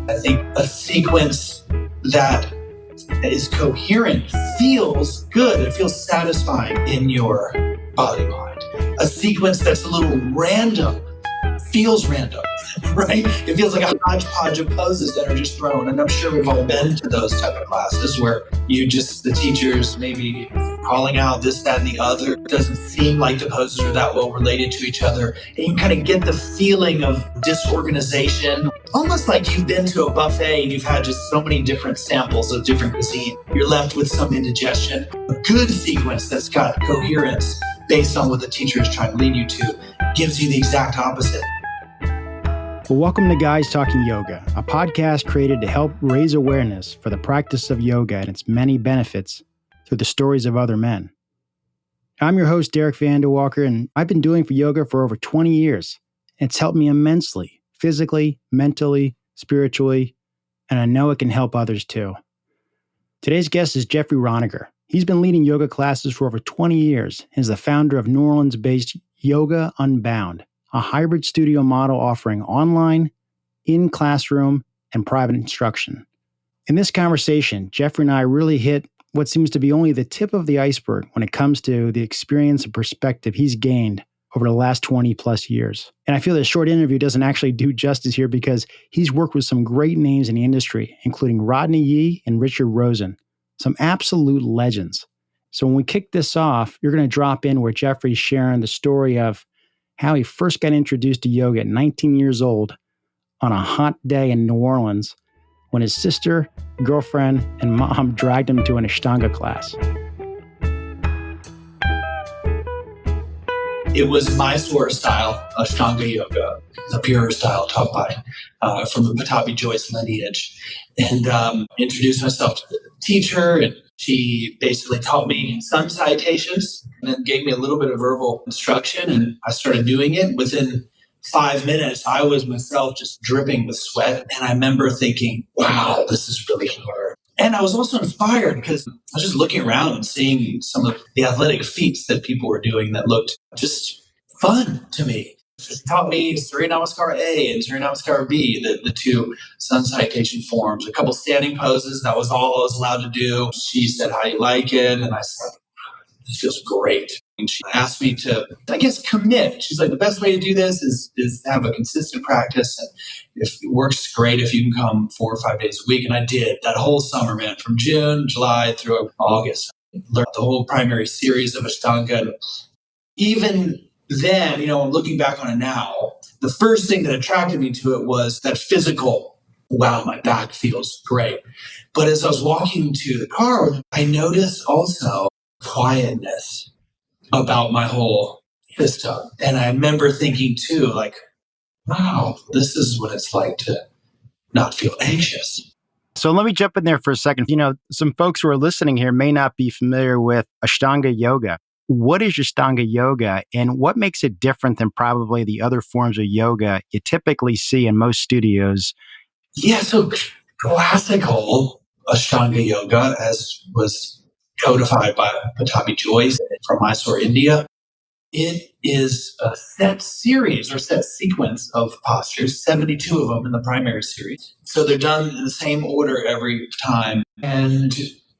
I think a sequence that is coherent feels good. It feels satisfying in your body mind. A sequence that's a little random feels random, right? It feels like a hodgepodge of poses that are just thrown. And I'm sure we've all been to those type of classes where the teachers maybe calling out this, that, and the other. It doesn't seem like the poses are that well related to each other. And you kind of get the feeling of disorganization, almost like you've been to a buffet and you've had just so many different samples of different cuisine. You're left with some indigestion. A good sequence that's got coherence based on what the teacher is trying to lead you to gives you the exact opposite. Well, welcome to Guys Talking Yoga, a podcast created to help raise awareness for the practice of yoga and its many benefits through the stories of other men. I'm your host, Derek Vanderwalker, and I've been doing yoga for over 20 years. It's helped me immensely, physically, mentally, spiritually, and I know it can help others too. Today's guest is Geoffrey Roniger. He's been leading yoga classes for over 20 years and is the founder of New Orleans-based Yoga Unbound, a hybrid studio model offering online, in-classroom, and private instruction. In this conversation, Geoffrey and I really hit what seems to be only the tip of the iceberg when it comes to the experience and perspective he's gained over the last 20 plus years. And I feel this short interview doesn't actually do justice here because he's worked with some great names in the industry, including Rodney Yee and Richard Rosen, some absolute legends. So when we kick this off, you're going to drop in where Geoffrey's sharing the story of how he first got introduced to yoga at 19 years old on a hot day in New Orleans when his sister, girlfriend, and mom dragged him to an Ashtanga class. It was Mysore style Ashtanga yoga, the pure style taught by from the Pattabhi Jois lineage, and introduced myself to the teacher, and she basically taught me sun salutations and then gave me a little bit of verbal instruction, and I started doing it. Within 5 minutes, I was myself just dripping with sweat, and I remember thinking, wow, this is really hard. And I was also inspired because I was just looking around and seeing some of the athletic feats that people were doing that looked just fun to me. She taught me Surya Namaskar A and Surya Namaskar B, the two sun salutation forms, a couple standing poses. That was all I was allowed to do. She said, how do you like it? And I said, this feels great. And she asked me to, I guess, commit. She's like, the best way to do this is have a consistent practice. And if it works, great if you can come 4 or 5 days a week. And I did that whole summer, man, from June, July through August. I learned the whole primary series of Ashtanga. And even then, looking back on it now, the first thing that attracted me to it was that physical, wow, my back feels great. But as I was walking to the car, I noticed also quietness about my whole system. And I remember thinking too, like, wow, this is what it's like to not feel anxious. So let me jump in there for a second. Some folks who are listening here may not be familiar with Ashtanga yoga. What is Ashtanga yoga and what makes it different than probably the other forms of yoga you typically see in most studios? Yeah, so classical Ashtanga yoga, as was codified by Pattabhi Jois from Mysore, India, it is a set series or set sequence of postures, 72 of them in the primary series. So they're done in the same order every time. And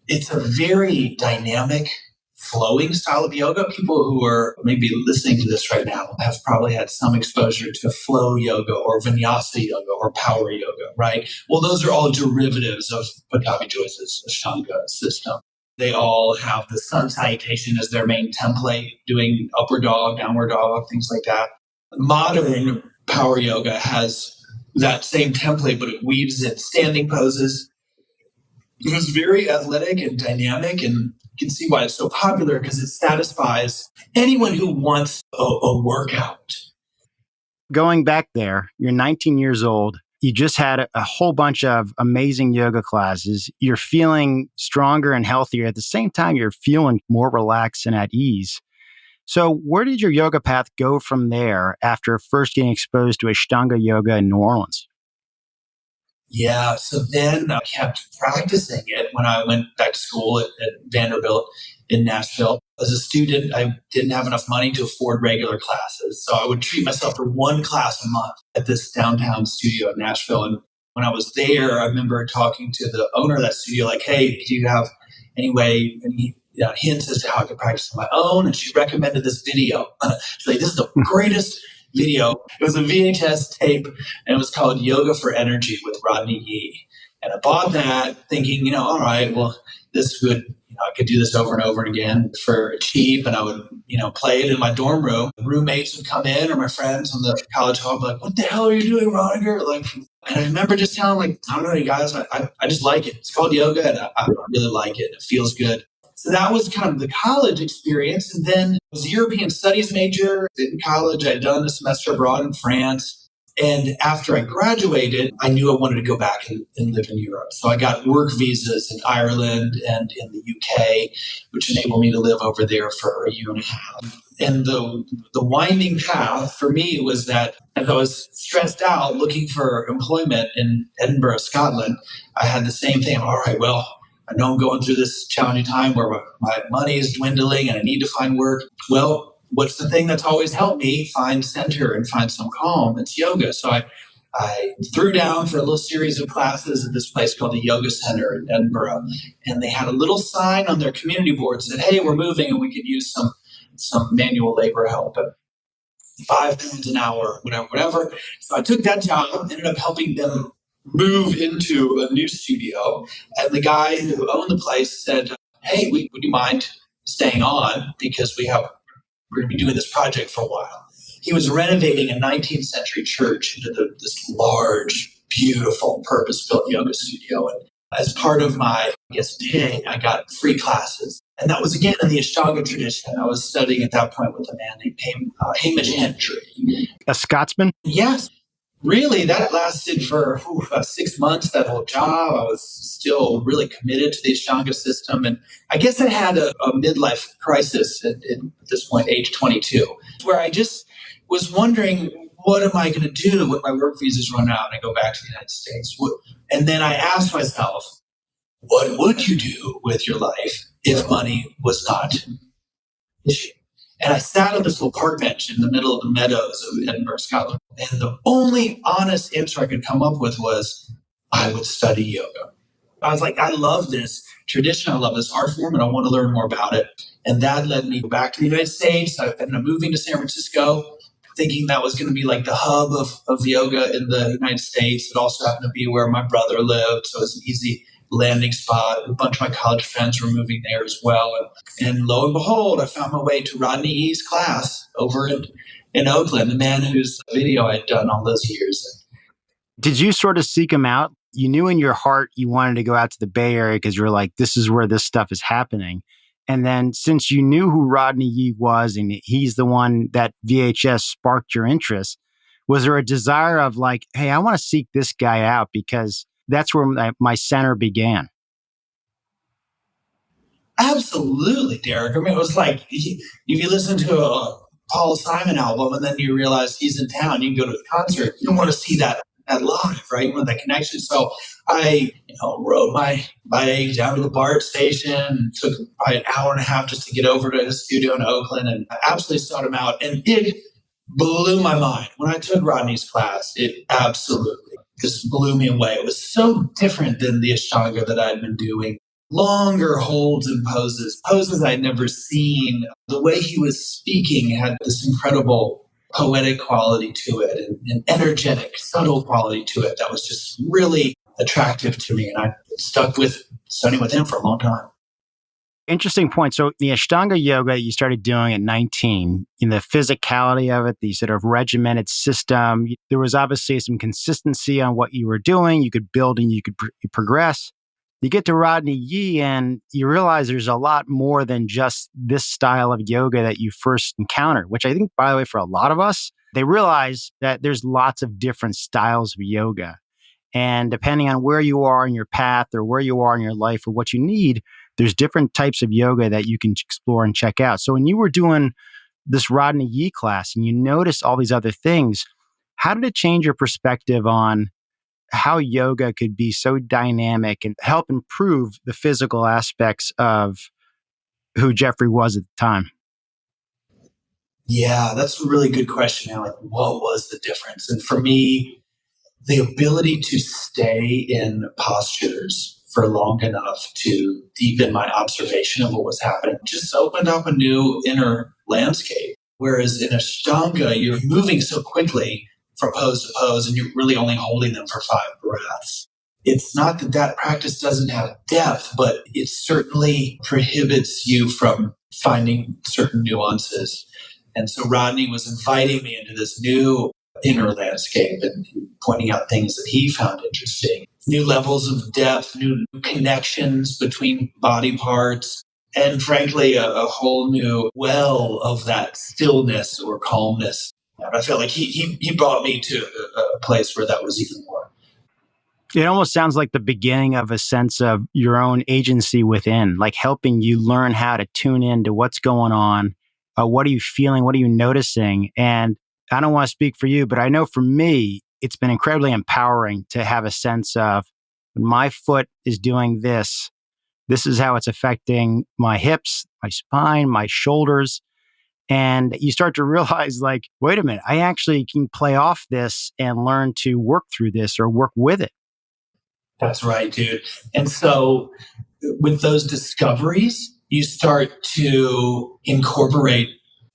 it's a very dynamic, flowing style of yoga. People who are maybe listening to this right now have probably had some exposure to flow yoga or vinyasa yoga or power yoga, right? Well, those are all derivatives of Pattabhi Jois's Ashtanga system. They all have the sun salutation as their main template, doing upward dog, downward dog, things like that. Modern power yoga has that same template, but it weaves in standing poses. It was very athletic and dynamic, and you can see why it's so popular because it satisfies anyone who wants a workout. Going back there, you're 19 years old. You just had a whole bunch of amazing yoga classes. You're feeling stronger and healthier. At the same time, you're feeling more relaxed and at ease. So where did your yoga path go from there after first getting exposed to Ashtanga yoga in New Orleans? Yeah, so then I kept practicing it when I went back to school at Vanderbilt in Nashville. As a student, I didn't have enough money to afford regular classes. So I would treat myself for one class a month at this downtown studio in Nashville. And When I was there, I remember talking to the owner of that studio, like, hey, do you have any hints as to how I could practice on my own? And she recommended this video. She's like, this is the greatest video. It was a VHS tape, and it was called Yoga for Energy with Rodney Yee. And I bought that thinking, all right, well, this would, I could do this over and over again for cheap, and I would, play it in my dorm room. Roommates would come in, or my friends on the college hall would be like, what the hell are you doing, Roniger? And I remember just telling I don't know, you guys, I just like it. It's called yoga, and I really like it. It feels good. So that was kind of the college experience. And then I was a European studies major in college. I'd done a semester abroad in France. And after I graduated, I knew I wanted to go back and live in Europe. So I got work visas in Ireland and in the UK, which enabled me to live over there for a year and a half. And the winding path for me was that as I was stressed out looking for employment in Edinburgh, Scotland, I had the same thing. All right, well, I know I'm going through this challenging time where my money is dwindling and I need to find work. Well, what's the thing that's always helped me find center and find some calm? It's yoga. So I threw down for a little series of classes at this place called the Yoga Center in Edinburgh. And they had a little sign on their community board that said, hey, we're moving and we could use some manual labor help at £5 an hour, whatever. So I took that job, ended up helping them move into a new studio. And the guy who owned the place said, hey, would you mind staying on? Because we're going to be doing this project for a while. He was renovating a 19th century church into this large, beautiful, purpose-built yoga studio. And as part of my, pay, I got free classes. And that was, again, in the Ashtanga tradition. I was studying at that point with a man named Hamish Biotechnologies. A Scotsman? Yes. Really, that lasted for about 6 months, that whole job. I was still really committed to the Ashtanga system. And I guess I had a midlife crisis at this point, age 22, where I just was wondering, what am I going to do when my work visas run out and I go back to the United States? And then I asked myself, what would you do with your life if money was not an issue? And I sat on this little park bench in the middle of the meadows of Edinburgh, Scotland. And the only honest answer I could come up with was, I would study yoga. I was like, I love this tradition. I love this art form, and I want to learn more about it. And that led me back to the United States. I ended up moving to San Francisco, thinking that was going to be like the hub of yoga in the United States. It also happened to be where my brother lived, so it was an easy landing spot. A bunch of my college friends were moving there as well. And lo and behold, I found my way to Rodney Yee's class over in Oakland, the man whose video I'd done all those years. Did you sort of seek him out? You knew in your heart you wanted to go out to the Bay Area because you were like, this is where this stuff is happening. And then since you knew who Rodney Yee was and he's the one that VHS sparked your interest, was there a desire of like, hey, I want to seek this guy out because that's where my center began? Absolutely, Derek. I mean, it was like, if you listen to a Paul Simon album and then you realize he's in town, you can go to the concert, you want to see that live, right? You want that connection. So I, rode my bike down to the BART station, took probably an hour and a half just to get over to his studio in Oakland, and I absolutely sought him out. And it blew my mind. When I took Rodney's class, it absolutely just blew me away. It was so different than the Ashtanga that I'd been doing. Longer holds and poses I'd never seen. The way he was speaking had this incredible poetic quality to it and energetic, subtle quality to it that was just really attractive to me. And I stuck with studying with him for a long time. Interesting point. So the Ashtanga yoga you started doing at 19, in the physicality of it, the sort of regimented system, there was obviously some consistency on what you were doing. You could build and you could progress. You get to Rodney Yee and you realize there's a lot more than just this style of yoga that you first encountered, which I think, by the way, for a lot of us, they realize that there's lots of different styles of yoga. And depending on where you are in your path or where you are in your life or what you need, there's different types of yoga that you can explore and check out. So when you were doing this Rodney Yee class and you noticed all these other things, how did it change your perspective on how yoga could be so dynamic and help improve the physical aspects of who Geoffrey was at the time? Yeah, that's a really good question. Like, what was the difference? And for me, the ability to stay in postures for long enough to deepen my observation of what was happening just opened up a new inner landscape. Whereas in Ashtanga, you're moving so quickly from pose to pose and you're really only holding them for 5 breaths. It's not that that practice doesn't have depth, but it certainly prohibits you from finding certain nuances. And so Rodney was inviting me into this new inner landscape and pointing out things that he found interesting. New levels of depth, new connections between body parts, and frankly, a whole new well of that stillness or calmness. And I felt like he brought me to a place where that was even more. It almost sounds like the beginning of a sense of your own agency within, like helping you learn how to tune into what's going on. What are you feeling? What are you noticing? And I don't want to speak for you, but I know for me, it's been incredibly empowering to have a sense of when my foot is doing this, this is how it's affecting my hips, my spine, my shoulders. And you start to realize, like, wait a minute, I actually can play off this and learn to work through this or work with it. That's right, dude. And so with those discoveries, you start to incorporate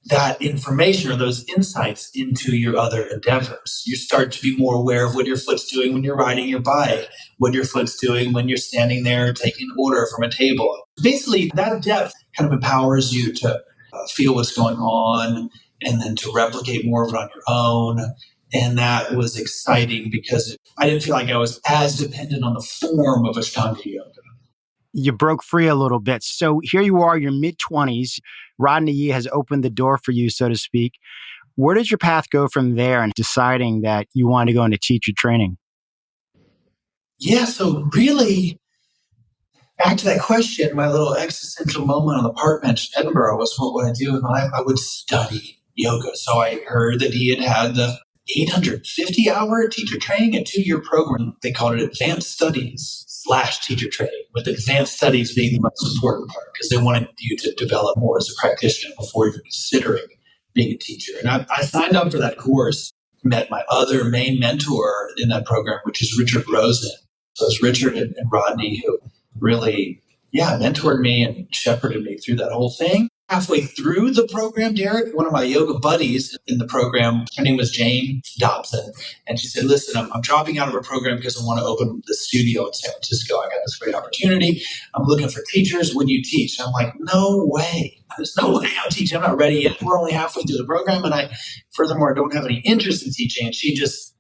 that information or those insights into your other endeavors. You start to be more aware of what your foot's doing when you're riding your bike, what your foot's doing when you're standing there taking an order from a table. Basically, that depth kind of empowers you to feel what's going on and then to replicate more of it on your own. And that was exciting because I didn't feel like I was as dependent on the form of Ashtanga yoga. You broke free a little bit. So here you are, your mid-20s. Rodney Yee has opened the door for you, so to speak. Where did your path go from there and deciding that you wanted to go into teacher training? Yeah, so really, back to that question, my little existential moment on the park bench in Edinburgh was what would I do? And I would study yoga. So I heard that he had the 850-hour teacher training, a 2-year program. They called it Advanced Studies / teacher training, with advanced studies being the most important part because they wanted you to develop more as a practitioner before even considering being a teacher. And I signed up for that course, met my other main mentor in that program, which is Richard Rosen. So it's Richard and Rodney who really, mentored me and shepherded me through that whole thing. Halfway through the program, Derek, one of my yoga buddies in the program, her name was Jane Dobson, and she said, listen, I'm dropping out of our program because I want to open the studio in San Francisco. I got this great opportunity. I'm looking for teachers. Would you teach? I'm like, no way. There's no way I'm teaching. I'm not ready yet. We're only halfway through the program, and I, furthermore, don't have any interest in teaching. And she just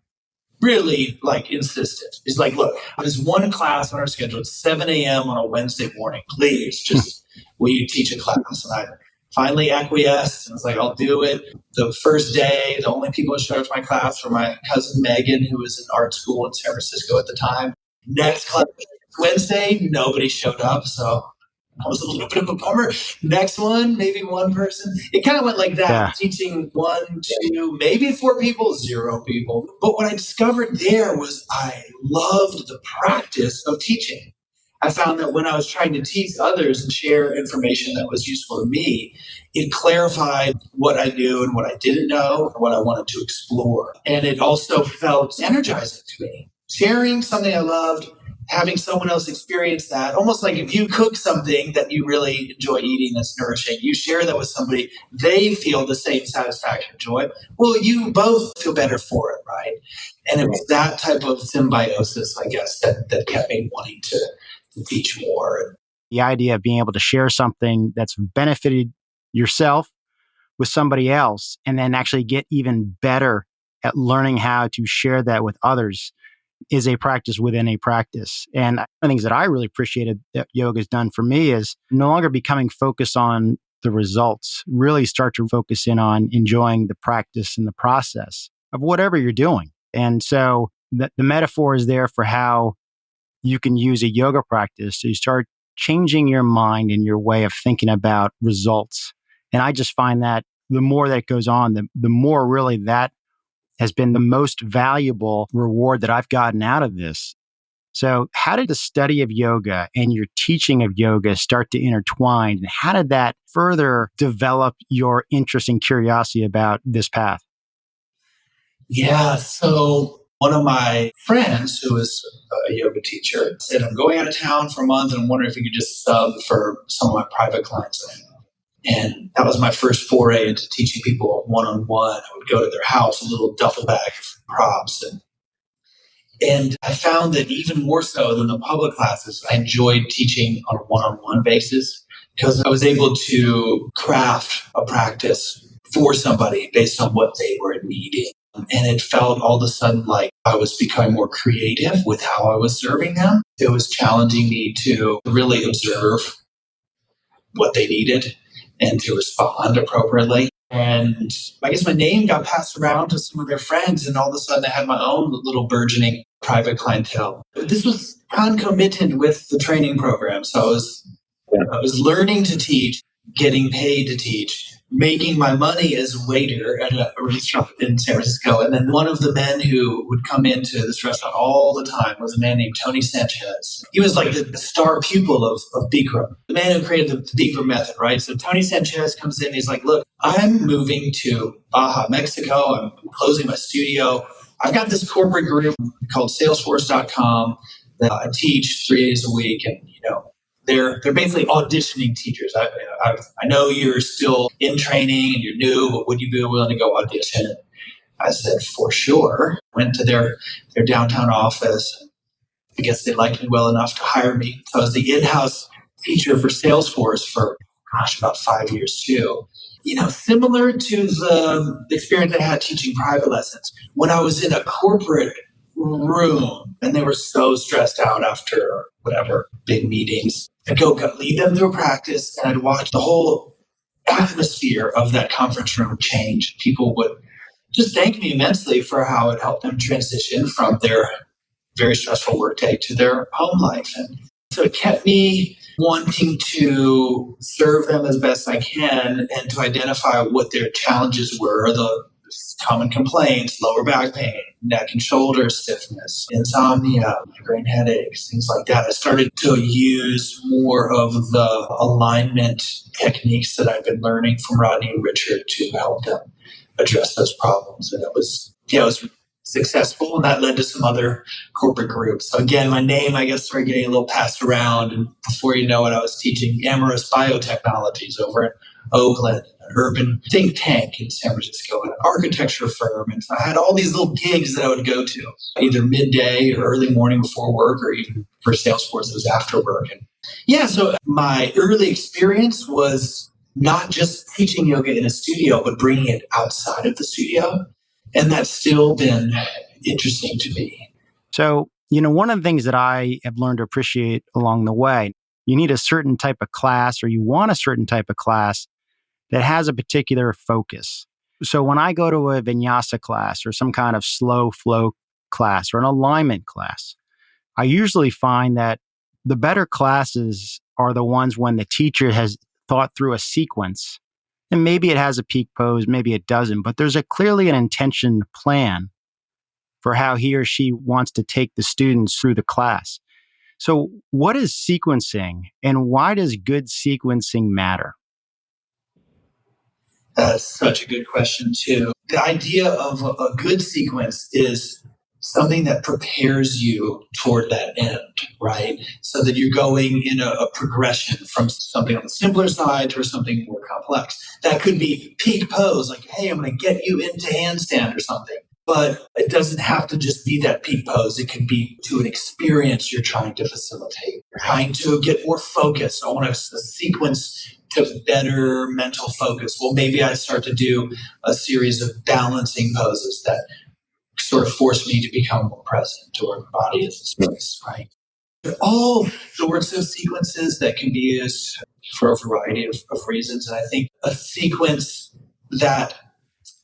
really insisted. He's like, look, there's one class on our schedule at 7 a.m. on a Wednesday morning. Please, just will you teach a class? And I finally acquiesced and was like, I'll do it. The first day, the only people who showed up to my class were my cousin Megan, who was in art school in San Francisco at the time. Next class, Wednesday, nobody showed up. So I was a little bit of a bummer. Next one, maybe one person. It kind of went like that, teaching 1, 2, maybe 4 people, 0 people. But what I discovered there was I loved the practice of teaching. I found that when I was trying to teach others and share information that was useful to me, it clarified what I knew and what I didn't know and what I wanted to explore. And it also felt energizing to me. Sharing something I loved, having someone else experience that, almost like if you cook something that you really enjoy eating that's nourishing, you share that with somebody, they feel the same satisfaction, joy. Well, you both feel better for it, right? And it was that type of symbiosis, I guess, that kept me wanting to teach more. The idea of being able to share something that's benefited yourself with somebody else and then actually get even better at learning how to share that with others is a practice within a practice. And one of the things that I really appreciated that yoga has done for me is no longer becoming focused on the results, really start to focus in on enjoying the practice and the process of whatever you're doing. And so the metaphor is there for how you can use a yoga practice to start changing your mind and your way of thinking about results. And I just find that the more that goes on, the more really that has been the most valuable reward that I've gotten out of this. So how did the study of yoga and your teaching of yoga start to intertwine? And how did that further develop your interest and curiosity about this path? Yeah, so One of my friends, who is a yoga teacher, said, I'm going out of town for a month and I'm wondering if you could just sub for some of my private clients. And that was my first foray into teaching people one-on-one. I would go to their house, a little duffel bag of props. And I found that even more so than the public classes, I enjoyed teaching on a one-on-one basis because I was able to craft a practice for somebody based on what they were needing. And it felt all of a sudden like I was becoming more creative with how I was serving them. It was challenging me to really observe what they needed and to respond appropriately. And I guess my name got passed around to some of their friends, and all of a sudden I had my own little burgeoning private clientele. This was concomitant with the training program. So I was learning to teach, getting paid to teach, making my money as a waiter at a restaurant in San Francisco. And then one of the men who would come into this restaurant all the time was a man named Tony Sanchez. He was like the star pupil of Bikram, the man who created the Bikram method, right? So Tony Sanchez comes in, he's like, look, I'm moving to Baja, Mexico. I'm closing my studio. I've got this corporate group called Salesforce.com that I teach 3 days a week. And, they're basically auditioning teachers. I know you're still in training and you're new, but would you be willing to go audition? And I said, for sure. Went to their downtown office. I guess they liked me well enough to hire me. So I was the in-house teacher for Salesforce for, about 5 years too. Similar to the experience I had teaching private lessons. When I was in a corporate room and they were so stressed out after whatever big meetings, I'd go lead them through a practice and I'd watch the whole atmosphere of that conference room change. People would just thank me immensely for how it helped them transition from their very stressful workday to their home life. And so it kept me wanting to serve them as best I can and to identify what their challenges were, the common complaints, lower back pain, neck and shoulder stiffness, insomnia, migraine headaches, things like that. I started to use more of the alignment techniques that I've been learning from Rodney and Richard to help them address those problems. And it was successful, and that led to some other corporate groups. So again, my name, I guess, started getting a little passed around, and before you know it, I was teaching Amyris Biotechnologies over in Oakland, an urban think tank in San Francisco, and an architecture firm. And so I had all these little gigs that I would go to, either midday or early morning before work, or even for Salesforce, it was after work. And so my early experience was not just teaching yoga in a studio, but bringing it outside of the studio. And that's still been interesting to me. So, one of the things that I have learned to appreciate along the way, you need a certain type of class, or you want a certain type of class that has a particular focus. So when I go to a vinyasa class or some kind of slow flow class or an alignment class, I usually find that the better classes are the ones when the teacher has thought through a sequence. And maybe it has a peak pose, maybe it doesn't, but there's clearly an intention plan for how he or she wants to take the students through the class. So what is sequencing, and why does good sequencing matter? That's such a good question too. The idea of a good sequence is something that prepares you toward that end, right? So that you're going in a progression from something on the simpler side to something more complex. That could be peak pose, like, hey, I'm going to get you into handstand or something. But it doesn't have to just be that peak pose. It can be to an experience you're trying to facilitate. You're trying to get more focus. I want a sequence to better mental focus. Well, maybe I start to do a series of balancing poses that sort of force me to become more present, or the body is a space, right? There are all sorts of sequences that can be used for a variety of reasons. And I think a sequence that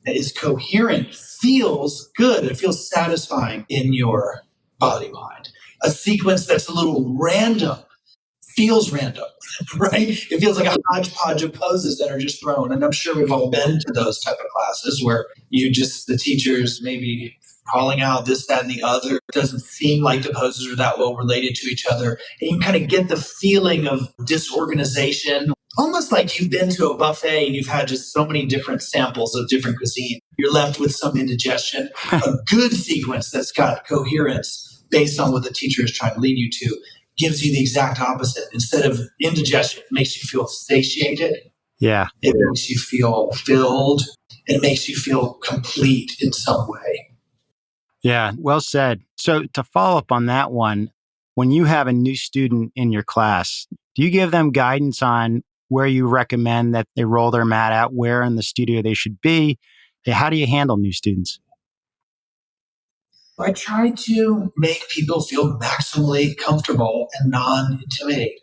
is coherent feels good. It feels satisfying in your body mind. A sequence that's a little random feels random, right? It feels like a hodgepodge of poses that are just thrown. And I'm sure we've all been to those type of classes where the teachers maybe calling out this, that, and the other. It doesn't seem like the poses are that well related to each other. And you kind of get the feeling of disorganization. almost like you've been to a buffet and you've had just so many different samples of different cuisine. You're left with some indigestion. A good sequence that's got coherence based on what the teacher is trying to lead you to gives you the exact opposite. Instead of indigestion, it makes you feel satiated. Yeah. It makes you feel filled. It makes you feel complete in some way. Yeah, well said. So to follow up on that one, when you have a new student in your class, do you give them guidance on where you recommend that they roll their mat out, where in the studio they should be? How do you handle new students? I try to make people feel maximally comfortable and non-intimidated.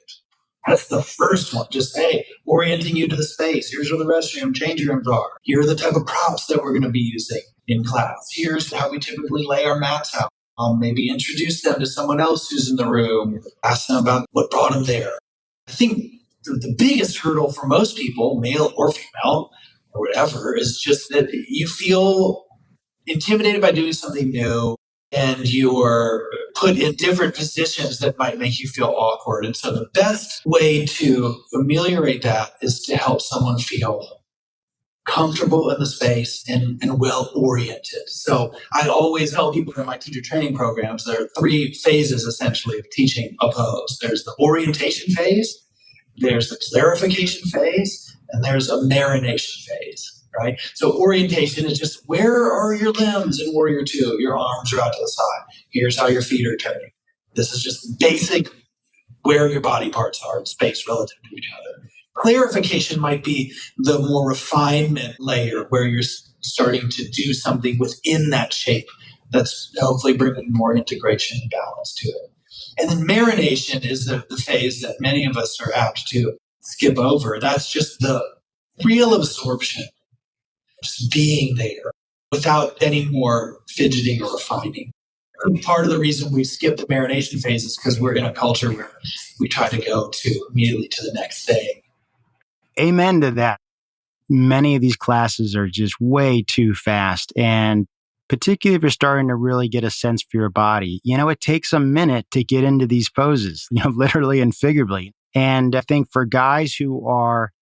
That's the first one. Just, hey, orienting you to the space. Here's where the restroom, change rooms are. Here are the type of props that we're going to be using in class. Here's how we typically lay our mats out. Maybe introduce them to someone else who's in the room. Ask them about what brought them there. I think the biggest hurdle for most people, male or female or whatever, is just that you feel intimidated by doing something new and you're put in different positions that might make you feel awkward. And so the best way to ameliorate that is to help someone feel comfortable in the space and well oriented. So I always tell people in my teacher training programs, there are 3 phases essentially of teaching a pose. There's the orientation phase, there's the clarification phase, and there's a marination phase. Right? So orientation is just, where are your limbs in Warrior 2? Your arms are out to the side. Here's how your feet are turning. This is just basic where your body parts are in space relative to each other. Clarification might be the more refinement layer where you're starting to do something within that shape that's hopefully bringing more integration and balance to it. And then marination is the phase that many of us are apt to skip over. That's just the real absorption. Just being there without any more fidgeting or refining. Part of the reason we skip the marination phase is because we're in a culture where we try to go immediately to the next thing. Amen to that. Many of these classes are just way too fast. And particularly if you're starting to really get a sense for your body, it takes a minute to get into these poses, literally and figuratively. And I think for guys who are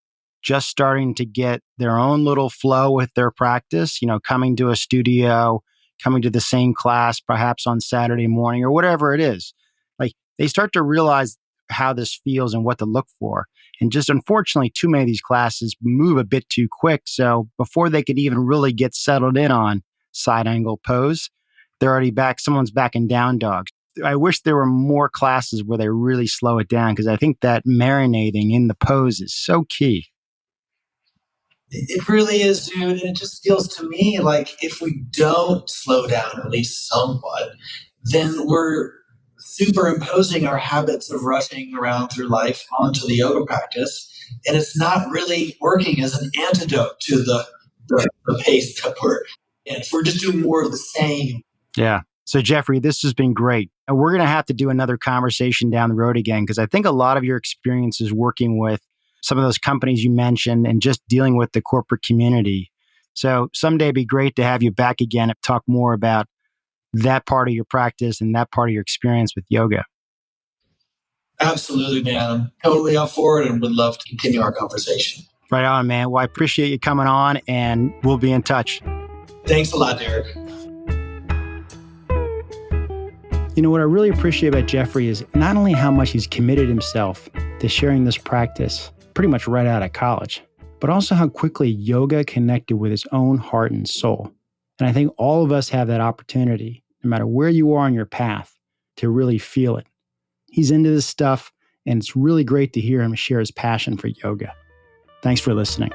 just starting to get their own little flow with their practice, coming to a studio, coming to the same class, perhaps on Saturday morning or whatever it is, like they start to realize how this feels and what to look for. And just unfortunately, too many of these classes move a bit too quick. So before they could even really get settled in on side angle pose, they're already back. Someone's back in down dog. I wish there were more classes where they really slow it down, because I think that marinating in the pose is so key. It really is, dude. And it just feels to me like if we don't slow down at least somewhat, then we're superimposing our habits of rushing around through life onto the yoga practice. And it's not really working as an antidote to the pace that we're in. If we're just doing more of the same. Yeah. So Geoffrey, this has been great. And we're going to have to do another conversation down the road again, because I think a lot of your experiences working with some of those companies you mentioned and just dealing with the corporate community. So someday it'd be great to have you back again and talk more about that part of your practice and that part of your experience with yoga. Absolutely, man. I'm totally up for it and would love to continue our conversation. Right on, man. Well, I appreciate you coming on, and we'll be in touch. Thanks a lot, Derek. What I really appreciate about Geoffrey is not only how much he's committed himself to sharing this practice pretty much right out of college, but also how quickly yoga connected with his own heart and soul. And I think all of us have that opportunity, no matter where you are on your path, to really feel it. He's into this stuff, and it's really great to hear him share his passion for yoga. Thanks for listening.